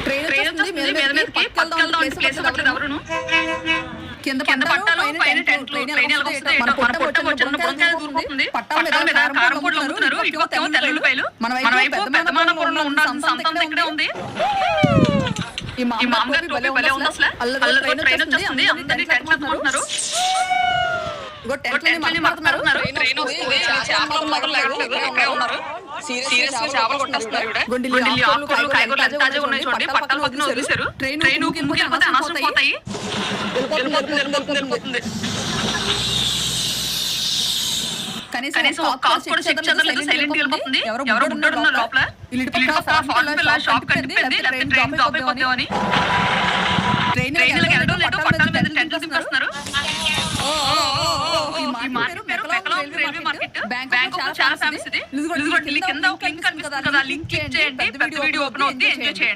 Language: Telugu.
ట్రైన్ వచ్చేస్తుంది మీద మీదకి పట్టుకెళ్దాం ప్లేస్ వచ్చేది ఎవరును కింద పట్టాలు పైన టెంట్లు ట్రైన్ ఎలా వస్తుంది మన పొట్ట వచ్చిన బుడంకాయ దూరిపోతుంది పట్టాల మీద కారం పొడులు అమ్ముతున్నారు ఇటుపక్క తెల్లుల్లిపాయలు మన వైపు పెద్దమానపురంలో ఉండాల్సిన సంతం ఇక్కడే ఉంది ఈ మామగారి టోపీ భలే ఉంది అసలు అల్లరి ట్రైన్ వచ్చేస్తుంది అందరినీ టెంట్లు అమ్ముకుంటున్నారు టెంట్లని మాట్లాడుతున్నారు ట్రైన్ వస్తుంది చేపలు మొదలు లేకపోతే ఇక్కడే ఉన్నారు సీరియస్ గా చేపలు కొట్టేస్తున్నారు ఇక్కడ గుండిలి ఆకుకూరలు కాయగూరలు ఎంత తాజాగా ఉన్నాయి చూడండి పట్టాలు పక్కన వదిలేశారు ట్రైన్ కిందకి వెళ్ళిపోతే అనవసరం పోతాయి వెళ్ళిపోతుంది కనీసం ఒక కాస్ కూడా చెక్ చేయలేదు సైలెంట్ వెళ్ళిపోతుంది ఎవరో ఉంటాడు లోపల షాప్ కనిపించింది లేకపోతే ట్రైన్ డ్రాప్ అయిపోతామని ట్రైన్ వెళ్ళడం లేదు పట్టాల మీద టెంట్లు దింపేస్తున్నారు రైల్వే మార్కెట్ బ్యాంక్ చాలా ఫేమస్ ఇది కింద ఒక లింక్ కనిపిస్తుంది కదా లింక్ క్లిక్ చేయండి పెద్ద వీడియో ఓపెన్ అవుతుంది ఎంజాయ్ చేయండి.